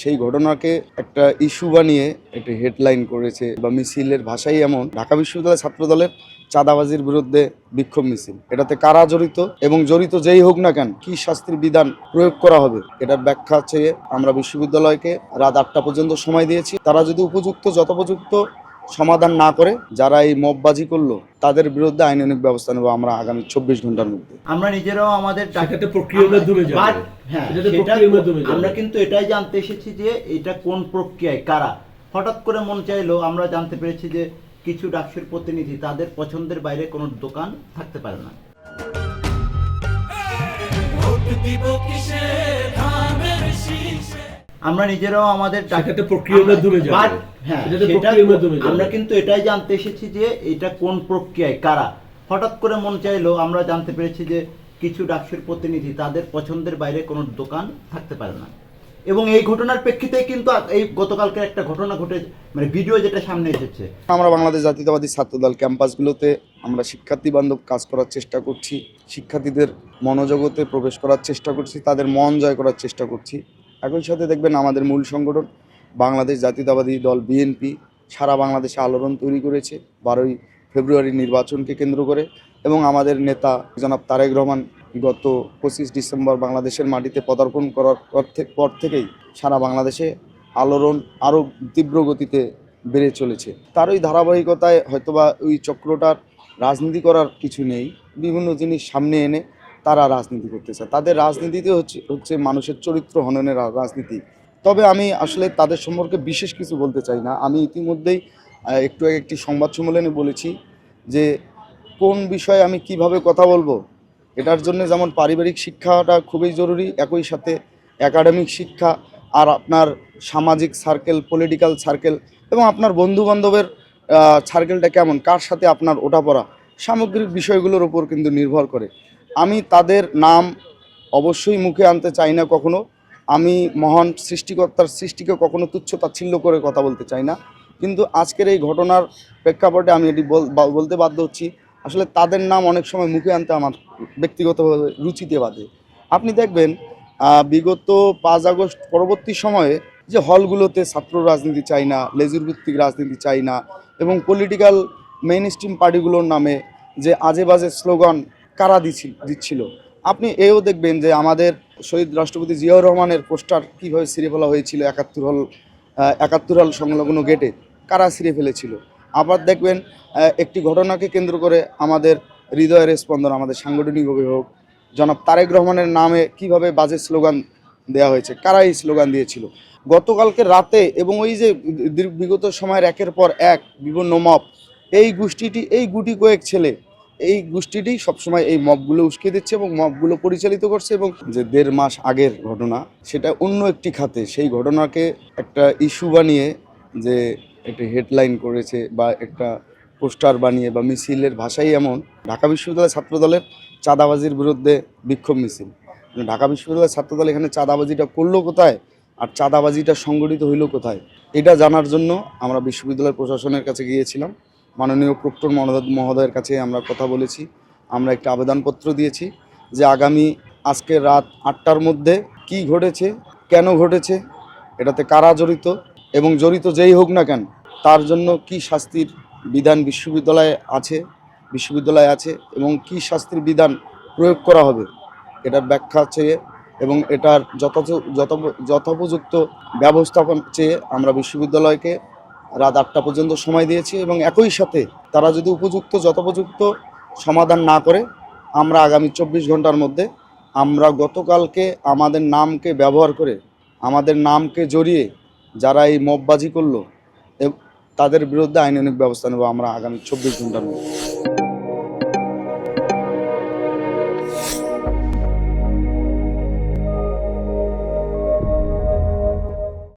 সেই ঘটনাকে একটা ইস্যু বানিয়ে একটা হেডলাইন করেছে বা মিছিলের ভাষাই এমন, ঢাকা বিশ্ববিদ্যালয় ছাত্রদলের চাঁদাবাজির বিরুদ্ধে বিক্ষোভ মিছিল। এটাতে কারা জড়িত এবং জড়িত যেই হোক না কেন কি শাস্তির বিধান প্রয়োগ করা হবে এটার ব্যাখ্যা চেয়ে আমরা বিশ্ববিদ্যালয়কে রাত 8টা পর্যন্ত সময় দিয়েছি। তারা যদি যথোপযুক্ত সমাধান না করে, যারা এই মববাজি করলো তাদের বিরুদ্ধে আইনানুগ ব্যবস্থা নেব আমরা আগামী 24 ঘন্টার মধ্যে। আমরা নিজেরাও আমাদের আমরা কিন্তু এটাই জানতে এসেছি যে এটা কোন প্রক্রিয়ায় কারা, হঠাৎ করে মন চাইলো আমরা জানতে পেরেছি যে কিছু ডাকসুর প্রতিনিধি তাদের পছন্দের বাইরে কোনো দোকান থাকতে পারে না। আমরা নিজেরাও আমাদের আমরা কিন্তু এটাই জানতে এসেছি যে এটা কোন প্রক্রিয়ায় কারা, হঠাৎ করে মন চাইলো আমরা জানতে পেরেছি যে কিছু ডাকসুর প্রতিনিধি তাদের পছন্দের বাইরে কোনো দোকান থাকতে পারে না। এবং এই ঘটনার প্রেক্ষিতে কিন্তু এই গতকালকে একটা ঘটনা ঘটে, মানে ভিডিও যেটা সামনে এসেছে। আমরা বাংলাদেশ জাতীয়তাবাদী ছাত্রদল ক্যাম্পাসগুলোতে আমরা শিক্ষার্থী বান্ধব কাজ করার চেষ্টা করছি, শিক্ষার্থীদের মনোজগতে প্রবেশ করার চেষ্টা করছি, তাদের মন জয় করার চেষ্টা করছি। একই সাথে দেখবেন আমাদের মূল সংগঠন বাংলাদেশ জাতীয়তাবাদী দল বিএনপি সারা বাংলাদেশে আলোড়ন তৈরি করেছে 12ই ফেব্রুয়ারি নির্বাচনকে কেন্দ্র করে, এবং আমাদের নেতা জনাব তারেক রহমান গত 25 ডিসেম্বর বাংলাদেশের মাটিতে পদার্পণ করার পর থেকেই সারা বাংলাদেশে আলোড়ন আরও তীব্র গতিতে বেড়ে চলেছে। তার ওই ধারাবাহিকতায় হয়তোবা ওই চক্রটার রাজনীতি করার কিছু নেই, বিভিন্ন জিনিস সামনে এনে তারা রাজনীতি করতেছে। তাদের রাজনীতিতে হচ্ছে মানুষের চরিত্র হননের রাজনীতি। তবে আমি আসলে তাদের সম্পর্কে বিশেষ কিছু বলতে চাই না। আমি ইতিমধ্যেই একটু আগে একটি সংবাদ সম্মেলনে বলেছি যে কোন বিষয়ে আমি কিভাবে কথা বলবো, এটার জন্য যেমন পারিবারিক শিক্ষাটা খুবই জরুরি, একই সাথে একাডেমিক শিক্ষা আর আপনার সামাজিক সার্কেল, পলিটিক্যাল সার্কেল এবং আপনার বন্ধুবান্ধবের সার্কেলটা কেমন, কার সাথে আপনার ওঠাপড়া, সামগ্রিক বিষয়গুলোর উপর কিন্তু নির্ভর করে। আমি তাদের নাম অবশ্যই মুখে আনতে চাই না কখনো। আমি মহান সৃষ্টিকর্তার সৃষ্টিকে কখনো তুচ্ছ তাচ্ছিল্য করে কথা বলতে চাই না, কিন্তু আজকের এই ঘটনার প্রেক্ষাপটে আমি এটি বলতে বাধ্য হচ্ছি। আসলে তাদের নাম অনেক সময় মুখে আনতে আমার ব্যক্তিগতভাবে রুচিতে বাধে। আপনি দেখবেন বিগত 5 আগস্ট পরবর্তী সময়ে যে হলগুলোতে ছাত্র রাজনীতি চাই না, লেজুর ভিত্তিক রাজনীতি চাই না, এবং পলিটিক্যাল মেইন স্ট্রিম পার্টিগুলোর নামে যে আজে বাজে স্লোগান কারা দিচ্ছিল, আপনি এও দেখবেন যে আমাদের শহীদ রাষ্ট্রপতি জিয়াউর রহমানের পোস্টার কীভাবে ছিঁড়ে ফেলা হয়েছিল 71 হল সংলগ্ন গেটে, কারা ছিঁড়ে ফেলেছিল। আবার দেখবেন একটি ঘটনাকে কেন্দ্র করে আমাদের হৃদয়ের স্পন্দন, আমাদের সাংগঠনিক অভিভাবক জনাব তারেক রহমানের নামে কিভাবে বাজে স্লোগান দেওয়া হয়েছে, কারা এই স্লোগান দিয়েছিল। গতকালকে রাতে এবং ওই যে বিগত সময়ের একের পর এক বিভিন্ন মব, এই গুটি কয়েক ছেলে, এই গোষ্ঠীটি সবসময় এই মবগুলো উস্কে দিচ্ছে এবং মবগুলো পরিচালিত করছে, এবং যে 1.5 মাস আগের ঘটনা সেটা অন্য একটি খাতে সেই ঘটনাকে একটা ইস্যু বানিয়ে যে একটা হেডলাইন করেছে বা একটা পোস্টার বানিয়ে বা মিছিলের ভাষাই এমন, ঢাকা বিশ্ববিদ্যালয় ছাত্রদলের চাঁদাবাজির বিরুদ্ধে বিক্ষোভ মিছিল। ঢাকা বিশ্ববিদ্যালয় ছাত্রদল এখানে চাঁদাবাজিটা করলো কোথায় আর চাঁদাবাজিটা সংগঠিত হইল কোথায়, এটা জানার জন্য আমরা বিশ্ববিদ্যালয় প্রশাসনের কাছে গিয়েছিলাম। মাননীয় প্রক্টর মহোদয়ের কাছে আমরা কথা বলেছি, আমরা একটা আবেদনপত্র দিয়েছি যে আগামী আজকে রাত 8টার মধ্যে কি ঘটেছে, কেন ঘটেছে, এটাতে কারা জড়িত এবং জড়িত যেই হোক না কেন তার জন্য কি শাস্তির বিধান বিশ্ববিদ্যালয়ে আছে এবং কি শাস্তির বিধান প্রয়োগ করা হবে এটার ব্যাখ্যা চেয়ে এবং এটার যথোপযুক্ত ব্যবস্থাপন চেয়ে আমরা বিশ্ববিদ্যালয়কে রাত 8টা পর্যন্ত সময় দিয়েছি, এবং একই সাথে তারা যদি যথোপযুক্ত সমাধান না করে আমরা আগামী 24 ঘন্টার মধ্যে আমরা গতকালকে আমাদের নামকে ব্যবহার করে, আমাদের নামকে জড়িয়ে যারা এই মববাজি করলো তাদের বিরুদ্ধে আইনানুগ ব্যবস্থা নেব আমরা আগামী 24 ঘন্টার মধ্যে।